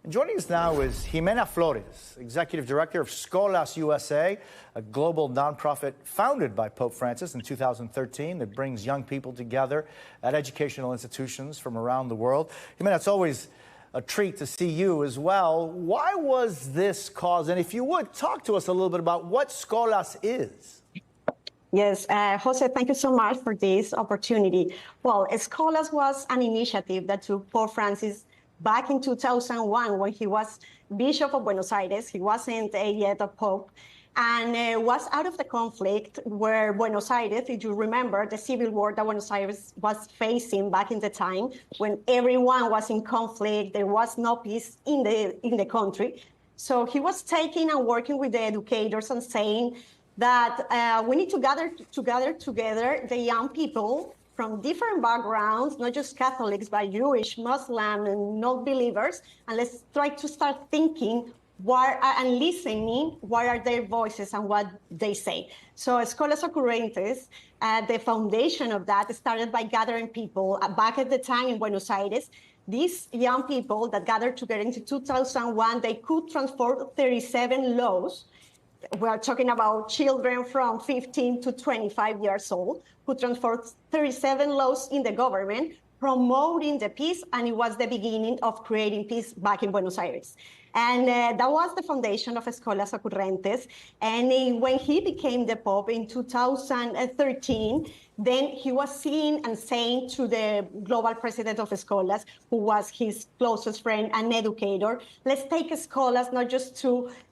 Joining us now is Jimena Flores, Executive Director of Scholas USA, a global nonprofit founded by Pope Francis in 2013 that brings young people together at educational institutions from around the world. Jimena, it's always a treat to see you as well. Why was this cause? And if you would, talk to us a little bit about what Scholas is. Yes, Jose, thank you so much for this opportunity. Well, Scholas was an initiative that took Pope Francis back in 2001 when he was Bishop of Buenos Aires. He wasn't yet a Pope, and was out of the conflict where Buenos Aires, if you remember, the civil war that Buenos Aires was facing back in the time when everyone was in conflict, there was no peace in the country. So he was taking and working with the educators and saying that we need to gather together the young people from different backgrounds, not just Catholics, but Jewish, Muslim, and non-believers, and let's try to start thinking and listening what are their voices and what they say. So Escolas Ocurrentes, the foundation of that started by gathering people back at the time in Buenos Aires. These young people that gathered together in 2001, they could transform 37 laws. We are talking about children from 15 to 25 years old who transformed 37 laws in the government promoting the peace, and it was the beginning of creating peace back in Buenos Aires. And that was the foundation of Scholas Ocurrentes. And when he became the Pope in 2013, then he was seeing and saying to the global president of Scholas, who was his closest friend and educator, let's take Scholas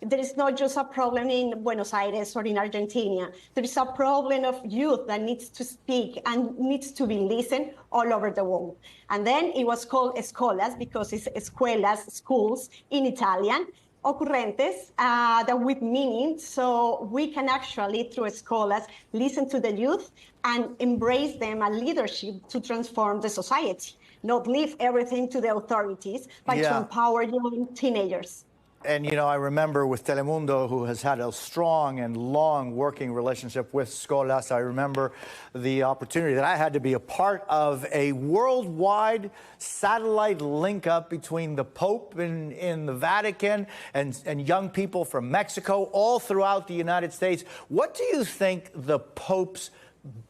there is not just a problem in Buenos Aires or in Argentina. There is a problem of youth that needs to speak and needs to be listened all over the world. And then it was called Scholas because it's escuelas, schools in Italian, Ocurrentes, that with meaning, so we can actually, through Scholas, listen to the youth and embrace them a leadership to transform the society, not leave everything to the authorities, but to empower young teenagers. And, you know, I remember with Telemundo, who has had a strong and long working relationship with Scholas, I remember the opportunity that I had to be a part of a worldwide satellite link up between the Pope in the Vatican and young people from Mexico all throughout the United States. What do you think the Pope's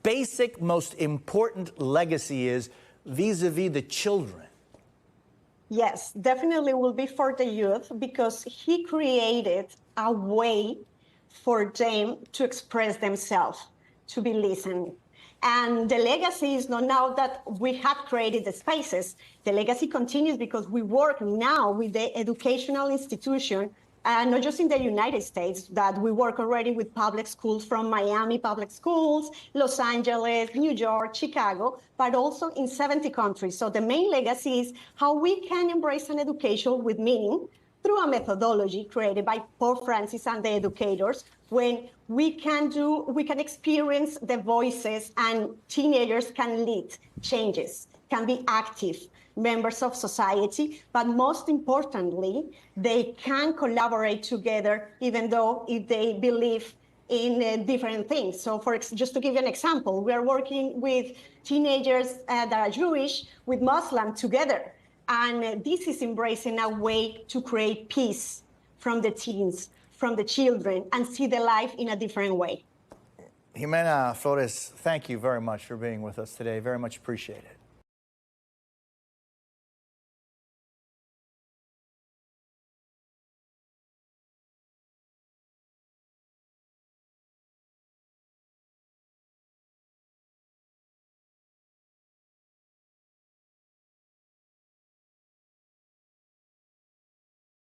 basic, most important legacy is vis-a-vis the children? Yes, definitely will be for the youth because he created a way for them to express themselves, to be listened. And the legacy is not now that we have created the spaces. The legacy continues because we work now with the educational institution, not just in the United States, that we work already with public schools from Miami Public Schools, Los Angeles, New York, Chicago, but also in 70 countries. So the main legacy is how we can embrace an education with meaning through a methodology created by Pope Francis and the educators, when we can experience the voices and teenagers can lead changes, can be active members of society, but most importantly, they can collaborate together, even though if they believe in different things. So just to give you an example, we are working with teenagers that are Jewish with Muslim together. And this is embracing a way to create peace from the teens, from the children, and see the life in a different way. Jimena Flores, thank you very much for being with us today. Very much appreciated.